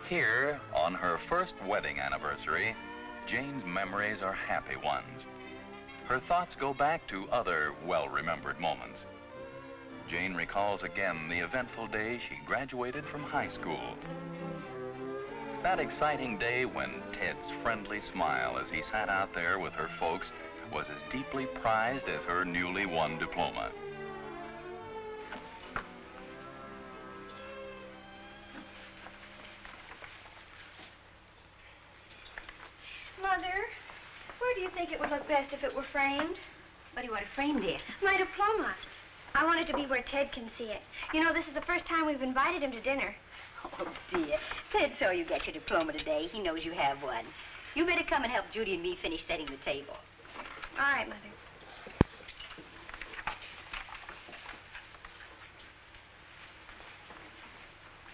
Here, on her first wedding anniversary, Jane's memories are happy ones. Her thoughts go back to other well-remembered moments. Jane recalls again the eventful day she graduated from high school. That exciting day when Ted's friendly smile as he sat out there with her folks was as deeply prized as her newly won diploma. Mother, where do you think it would look best if it were framed? What do you want to frame, dear? My diploma. I want it to be where Ted can see it. You know, this is the first time we've invited him to dinner. Oh, dear. Ted saw you get your diploma today. He knows you have one. You better come and help Judy and me finish setting the table. All right, Mother.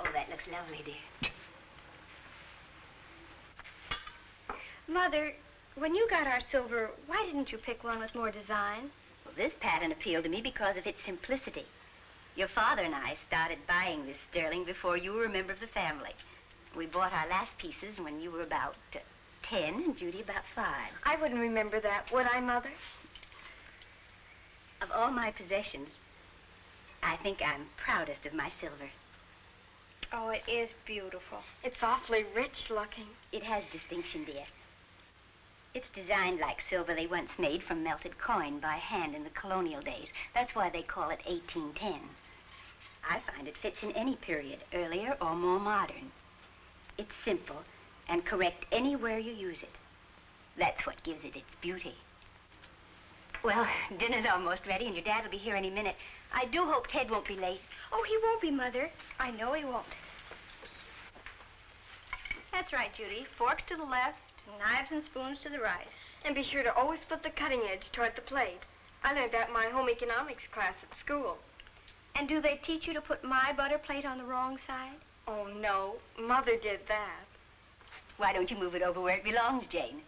Oh, that looks lovely, dear. Mother, when you got our silver, why didn't you pick one with more design? Well, this pattern appealed to me because of its simplicity. Your father and I started buying this sterling before you were a member of the family. We bought our last pieces when you were about 10 and Judy about 5. I wouldn't remember that, would I, Mother? Of all my possessions, I think I'm proudest of my silver. Oh, it is beautiful. It's awfully rich looking. It has distinction, dear. It's designed like silver they once made from melted coin by hand in the colonial days. That's why they call it 1810. I find it fits in any period, earlier or more modern. It's simple and correct anywhere you use it. That's what gives it its beauty. Well, dinner's almost ready and your dad will be here any minute. I do hope Ted won't be late. Oh, he won't be, Mother. I know he won't. That's right, Judy. Forks to the left, knives and spoons to the right. And be sure to always put the cutting edge toward the plate. I learned that in my home economics class at school. And do they teach you to put my butter plate on the wrong side? Oh, no. Mother did that. Why don't you move it over where it belongs, Jane?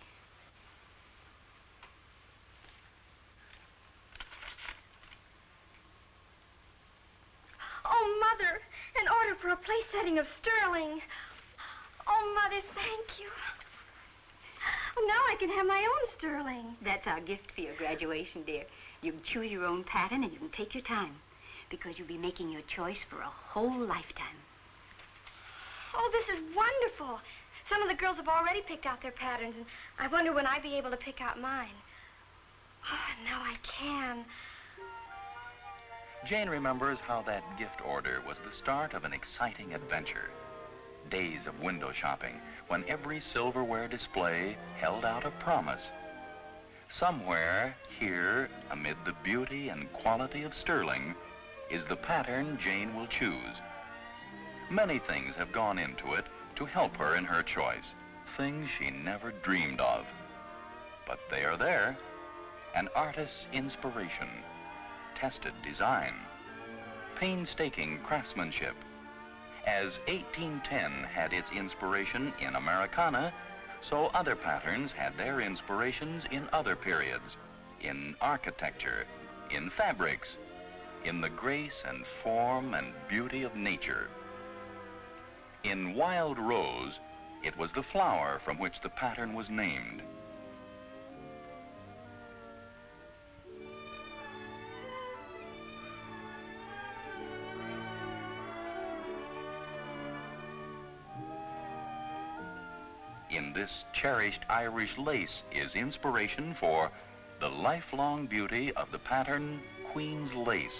Oh, Mother, an order for a place setting of sterling. Oh, Mother, thank you. Oh, now I can have my own sterling. That's our gift for your graduation, dear. You can choose your own pattern and you can take your time because you'll be making your choice for a whole lifetime. Oh, this is wonderful. Some of the girls have already picked out their patterns, and I wonder when I'll be able to pick out mine. Oh, now I can. Jane remembers how that gift order was the start of an exciting adventure. Days of window shopping when every silverware display held out a promise. Somewhere here, amid the beauty and quality of sterling, is the pattern Jane will choose. Many things have gone into it to help her in her choice, things she never dreamed of. But they are there, an artist's inspiration, tested design, painstaking craftsmanship. As 1810 had its inspiration in Americana, so other patterns had their inspirations in other periods, in architecture, in fabrics, in the grace and form and beauty of nature. In Wild Rose, it was the flower from which the pattern was named. In this cherished Irish lace is inspiration for the lifelong beauty of the pattern Queen's Lace.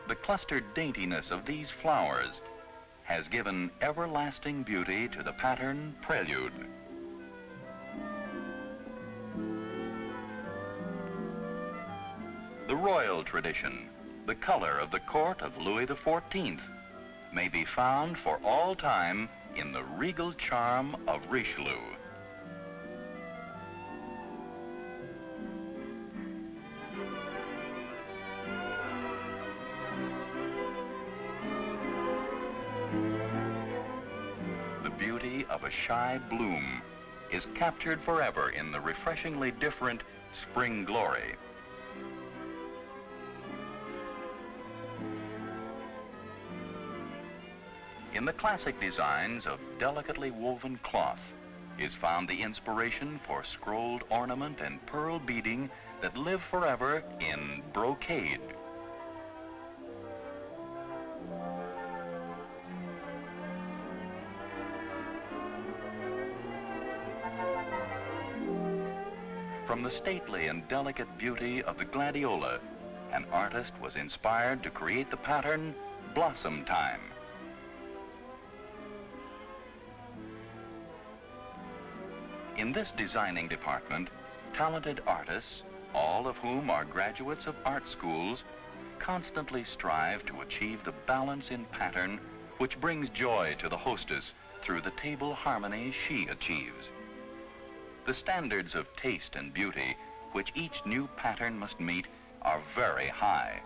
The clustered daintiness of these flowers has given everlasting beauty to the pattern Prelude. The royal tradition, the color of the court of Louis XIV, may be found for all time in the regal charm of Richelieu. The beauty of a shy bloom is captured forever in the refreshingly different spring glory. In the classic designs of delicately woven cloth is found the inspiration for scrolled ornament and pearl beading that live forever in brocade. From the stately and delicate beauty of the gladiola, an artist was inspired to create the pattern Blossom Time. In this designing department, talented artists, all of whom are graduates of art schools, constantly strive to achieve the balance in pattern which brings joy to the hostess through the table harmony she achieves. The standards of taste and beauty which each new pattern must meet are very high.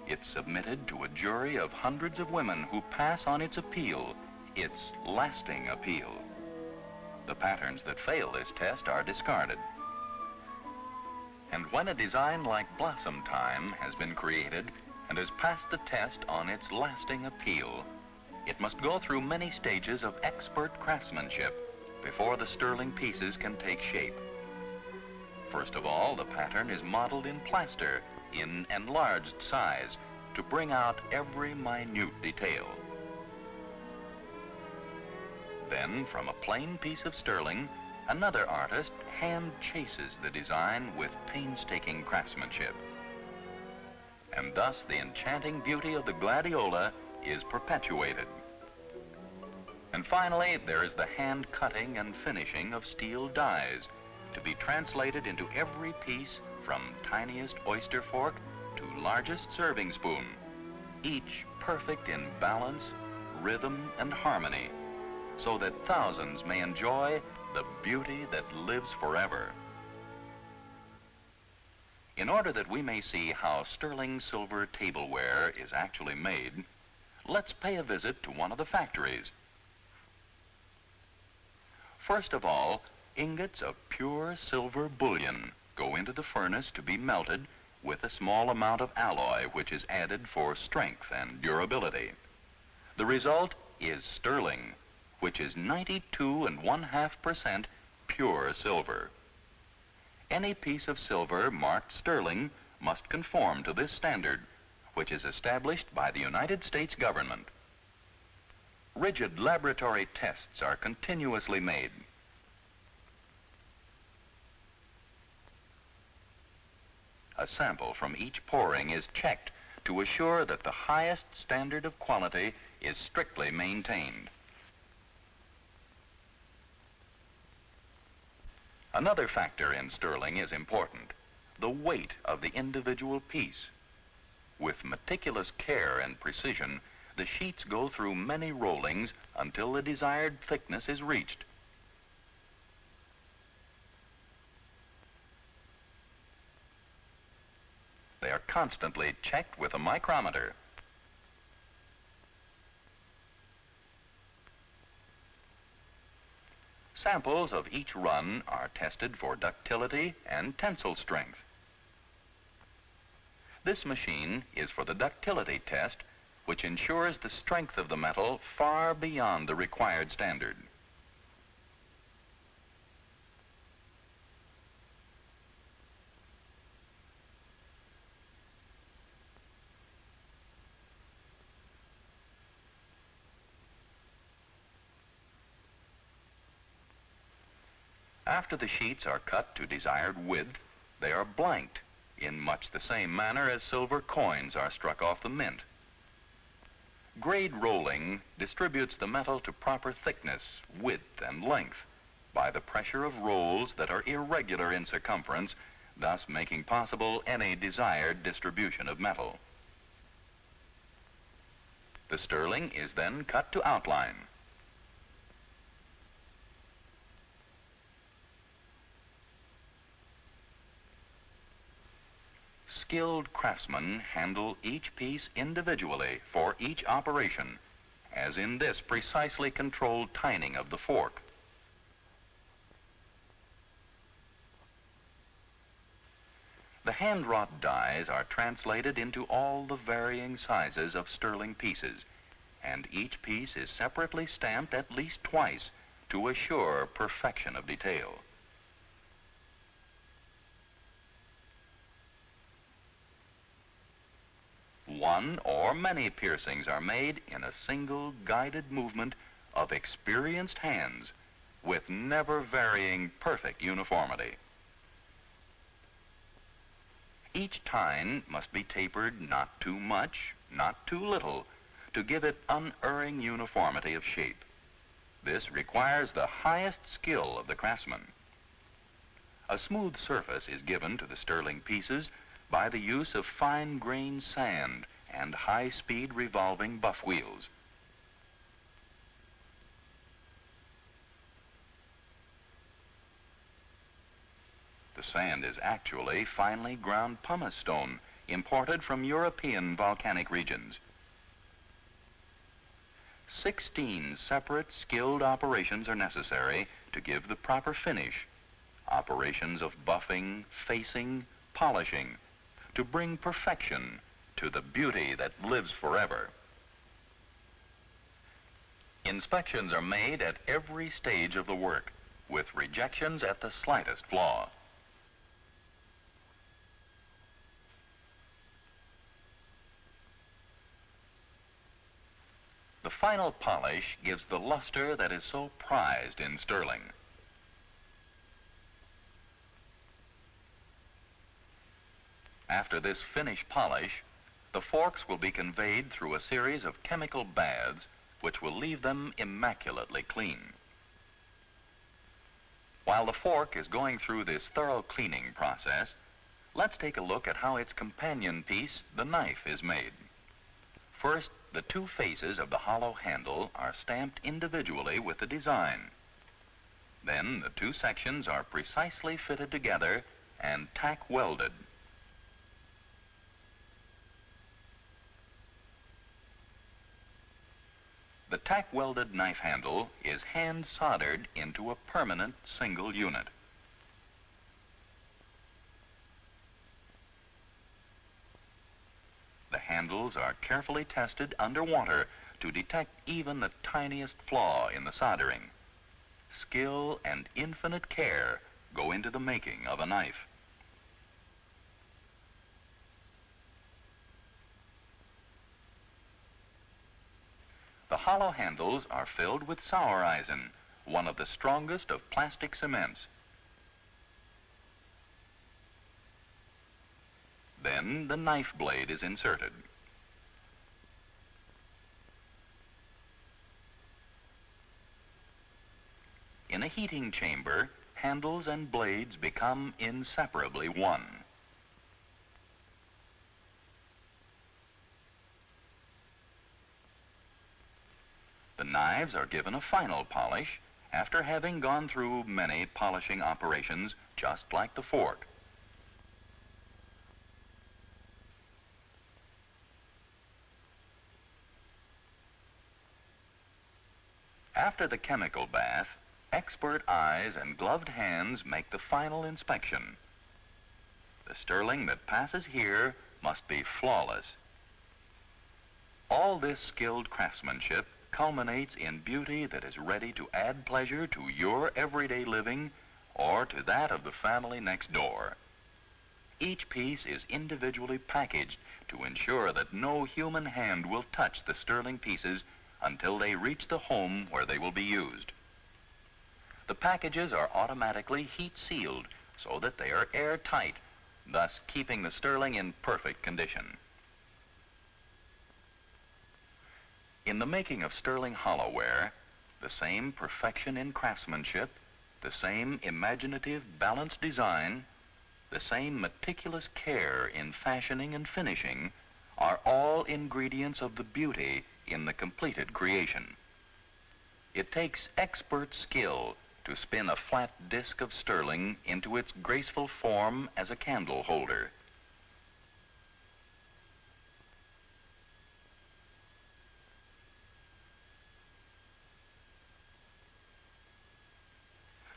It's submitted to a jury of hundreds of women who pass on its appeal, its lasting appeal. The patterns that fail this test are discarded. And when a design like Blossom Time has been created and has passed the test on its lasting appeal, it must go through many stages of expert craftsmanship before the sterling pieces can take shape. First of all, the pattern is modeled in plaster in enlarged size to bring out every minute detail. Then, from a plain piece of sterling, another artist hand chases the design with painstaking craftsmanship. And thus the enchanting beauty of the gladiola is perpetuated. And finally, there is the hand cutting and finishing of steel dies to be translated into every piece from tiniest oyster fork to largest serving spoon, each perfect in balance, rhythm, and harmony, so that thousands may enjoy the beauty that lives forever. In order that we may see how sterling silver tableware is actually made, let's pay a visit to one of the factories. First of all, ingots of pure silver bullion go into the furnace to be melted with a small amount of alloy which is added for strength and durability. The result is sterling, which is 92.5% pure silver. Any piece of silver marked sterling must conform to this standard, which is established by the United States government. Rigid laboratory tests are continuously made. A sample from each pouring is checked to assure that the highest standard of quality is strictly maintained. Another factor in sterling is important, the weight of the individual piece. With meticulous care and precision, the sheets go through many rollings until the desired thickness is reached. They are constantly checked with a micrometer. Samples of each run are tested for ductility and tensile strength. This machine is for the ductility test, which ensures the strength of the metal far beyond the required standard. After the sheets are cut to desired width, they are blanked in much the same manner as silver coins are struck off the mint. Grade rolling distributes the metal to proper thickness, width, and length by the pressure of rolls that are irregular in circumference, thus making possible any desired distribution of metal. The sterling is then cut to outline. Skilled craftsmen handle each piece individually for each operation, as in this precisely controlled tining of the fork. The hand-wrought dies are translated into all the varying sizes of sterling pieces, and each piece is separately stamped at least twice to assure perfection of detail. One or many piercings are made in a single guided movement of experienced hands with never varying perfect uniformity. Each tine must be tapered not too much, not too little, to give it unerring uniformity of shape. This requires the highest skill of the craftsman. A smooth surface is given to the sterling pieces by the use of fine-grained sand and high-speed revolving buff wheels. The sand is actually finely ground pumice stone imported from European volcanic regions. 16 separate skilled operations are necessary to give the proper finish. Operations of buffing, facing, polishing, to bring perfection to the beauty that lives forever. Inspections are made at every stage of the work, with rejections at the slightest flaw. The final polish gives the luster that is so prized in sterling. After this finish polish, the forks will be conveyed through a series of chemical baths which will leave them immaculately clean. While the fork is going through this thorough cleaning process, let's take a look at how its companion piece, the knife, is made. First, the two faces of the hollow handle are stamped individually with the design. Then the two sections are precisely fitted together and tack welded. The tack welded knife handle is hand soldered into a permanent single unit. The handles are carefully tested underwater to detect even the tiniest flaw in the soldering. Skill and infinite care go into the making of a knife. The hollow handles are filled with Sauereisen, one of the strongest of plastic cements. Then the knife blade is inserted. In a heating chamber, handles and blades become inseparably one. The knives are given a final polish after having gone through many polishing operations, just like the fork. After the chemical bath, expert eyes and gloved hands make the final inspection. The sterling that passes here must be flawless. All this skilled craftsmanship culminates in beauty that is ready to add pleasure to your everyday living or to that of the family next door. Each piece is individually packaged to ensure that no human hand will touch the sterling pieces until they reach the home where they will be used. The packages are automatically heat sealed so that they are airtight, thus keeping the sterling in perfect condition. In the making of sterling hollowware, the same perfection in craftsmanship, the same imaginative, balanced design, the same meticulous care in fashioning and finishing are all ingredients of the beauty in the completed creation. It takes expert skill to spin a flat disc of sterling into its graceful form as a candle holder.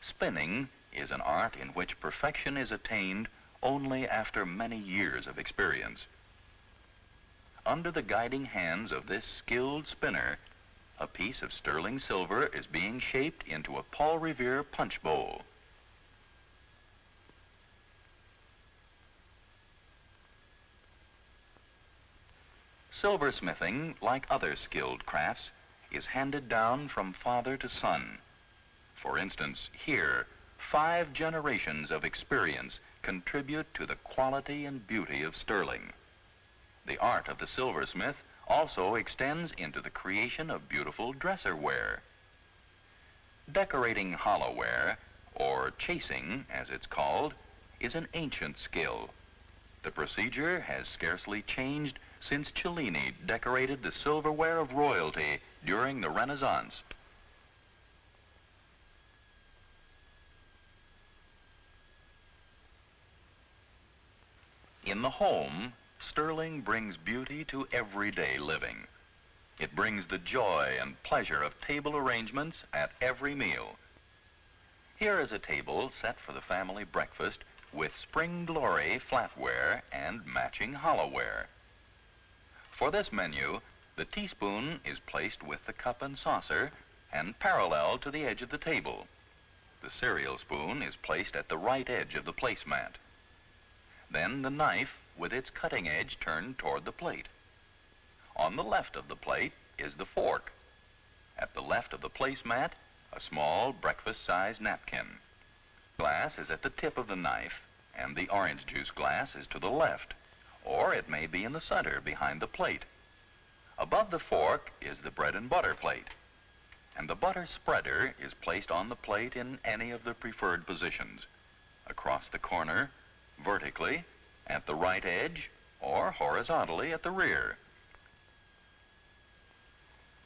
Spinning is an art in which perfection is attained only after many years of experience. under the guiding hands of this skilled spinner, a piece of sterling silver is being shaped into a Paul Revere punch bowl. Silversmithing, like other skilled crafts, is handed down from father to son. For instance, here, 5 generations of experience contribute to the quality and beauty of sterling. The art of the silversmith also extends into the creation of beautiful dresserware. Decorating hollowware, or chasing as it's called, is an ancient skill. The procedure has scarcely changed since Cellini decorated the silverware of royalty during the Renaissance. In the home, sterling brings beauty to everyday living. It brings the joy and pleasure of table arrangements at every meal. Here is a table set for the family breakfast with spring glory flatware and matching hollowware. For this menu, the teaspoon is placed with the cup and saucer and parallel to the edge of the table. The cereal spoon is placed at the right edge of the placemat. Then the knife with its cutting edge turned toward the plate. On the left of the plate is the fork. At the left of the placemat, a small breakfast-sized napkin. Glass is at the tip of the knife, and the orange juice glass is to the left, or it may be in the center behind the plate. Above the fork is the bread and butter plate, and the butter spreader is placed on the plate in any of the preferred positions, across the corner, vertically, at the right edge, or horizontally at the rear.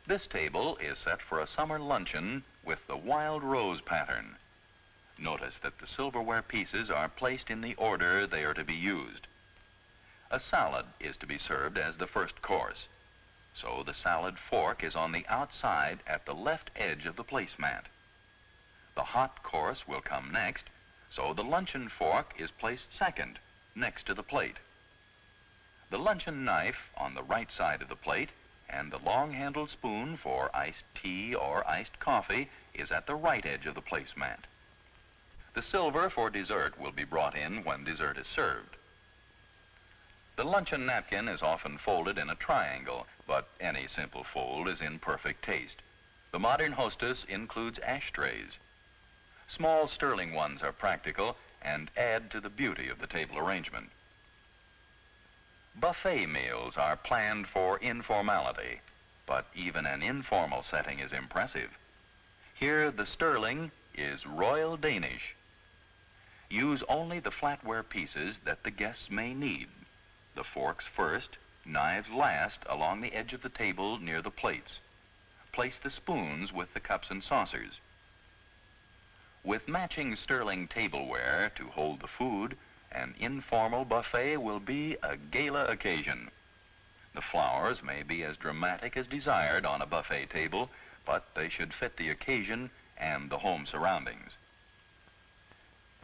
This table is set for a summer luncheon with the wild rose pattern. Notice that the silverware pieces are placed in the order they are to be used. A salad is to be served as the first course, so the salad fork is on the outside at the left edge of the placemat. The hot course will come next, so the luncheon fork is placed second, next to the plate. The luncheon knife on the right side of the plate and the long-handled spoon for iced tea or iced coffee is at the right edge of the placemat. The silver for dessert will be brought in when dessert is served. The luncheon napkin is often folded in a triangle, but any simple fold is in perfect taste. The modern hostess includes ashtrays. Small sterling ones are practical and add to the beauty of the table arrangement. Buffet meals are planned for informality, but even an informal setting is impressive. Here the sterling is Royal Danish. Use only the flatware pieces that the guests may need. The forks first, knives last along the edge of the table near the plates. Place the spoons with the cups and saucers. With matching sterling tableware to hold the food, an informal buffet will be a gala occasion. The flowers may be as dramatic as desired on a buffet table, but they should fit the occasion and the home surroundings.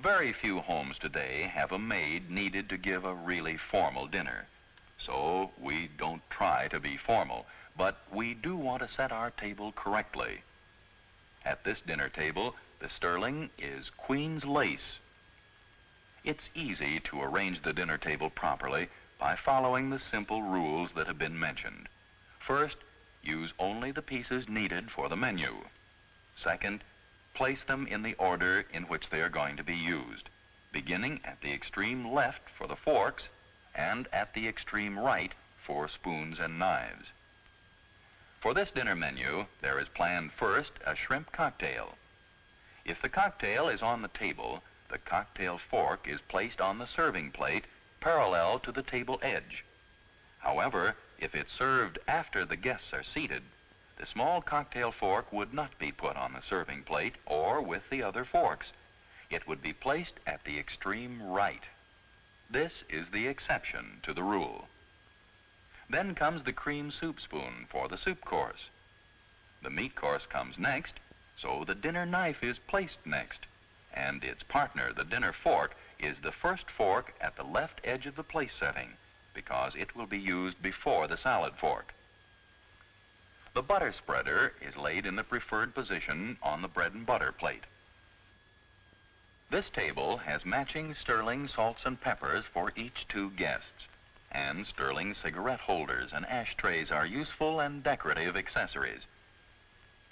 Very few homes today have a maid needed to give a really formal dinner. So we don't try to be formal, but we do want to set our table correctly. At this dinner table, the sterling is Queen's lace. It's easy to arrange the dinner table properly by following the simple rules that have been mentioned. First, use only the pieces needed for the menu. Second, place them in the order in which they are going to be used, beginning at the extreme left for the forks and at the extreme right for spoons and knives. For this dinner menu, there is planned first a shrimp cocktail. If the cocktail is on the table, the cocktail fork is placed on the serving plate parallel to the table edge. However, if it's served after the guests are seated, the small cocktail fork would not be put on the serving plate or with the other forks. It would be placed at the extreme right. This is the exception to the rule. Then comes the cream soup spoon for the soup course. The meat course comes next, so the dinner knife is placed next, and its partner, the dinner fork, is the first fork at the left edge of the place setting, because it will be used before the salad fork. The butter spreader is laid in the preferred position on the bread and butter plate. This table has matching sterling salts and peppers for each 2 guests, and sterling cigarette holders and ashtrays are useful and decorative accessories.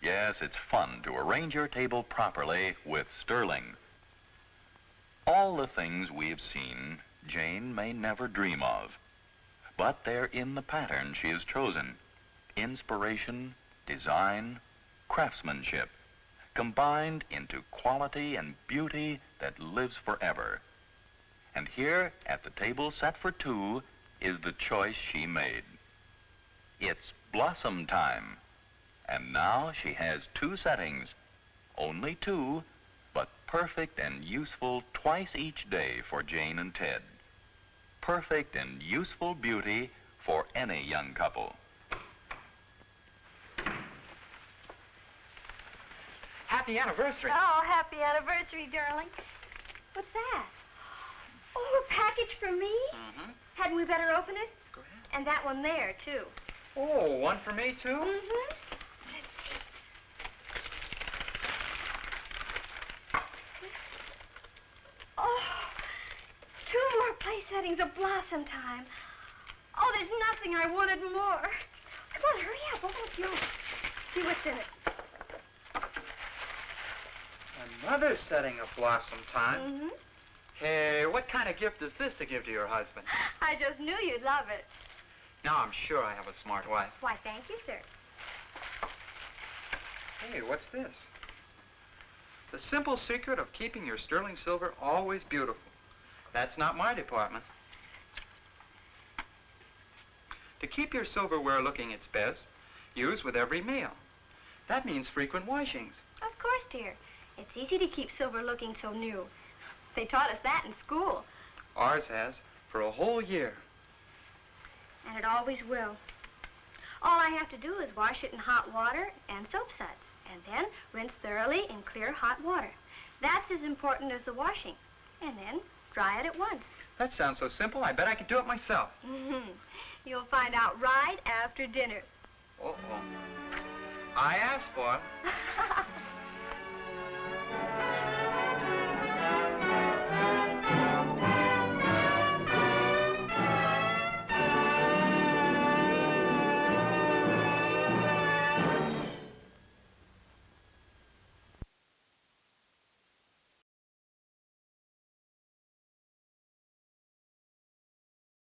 Yes, it's fun to arrange your table properly with sterling. All the things we've seen, Jane may never dream of, but they're in the pattern she has chosen. Inspiration, design, craftsmanship, combined into quality and beauty that lives forever. And here, at the table set for 2, is the choice she made. It's blossom time, and now she has 2 settings, only 2, but perfect and useful twice each day for Jane and Ted. Perfect and useful beauty for any young couple. Happy anniversary. Oh, happy anniversary, darling. What's that? Oh, a package for me? Mm-hmm. Hadn't we better open it? Go ahead. And that one there, too. Oh, one for me, too? Mm-hmm. Oh, 2 more place settings of blossom time. Oh, there's nothing I wanted more. Come on, hurry up. Open up yours. See what's in it. Another setting of blossom time. Mm-hmm. Hey, what kind of gift is this to give to your husband? I just knew you'd love it. Now, I'm sure I have a smart wife. Why, thank you, sir. Hey, what's this? The simple secret of keeping your sterling silver always beautiful. That's not my department. To keep your silverware looking its best, use with every meal. That means frequent washings. Of course, dear. It's easy to keep silver looking so new. They taught us that in school. Ours has, for a whole year. And it always will. All I have to do is wash it in hot water and soap suds, and then rinse thoroughly in clear hot water. That's as important as the washing. And then dry it at once. That sounds so simple, I bet I could do it myself. You'll find out right after dinner. Uh-oh. I asked for it.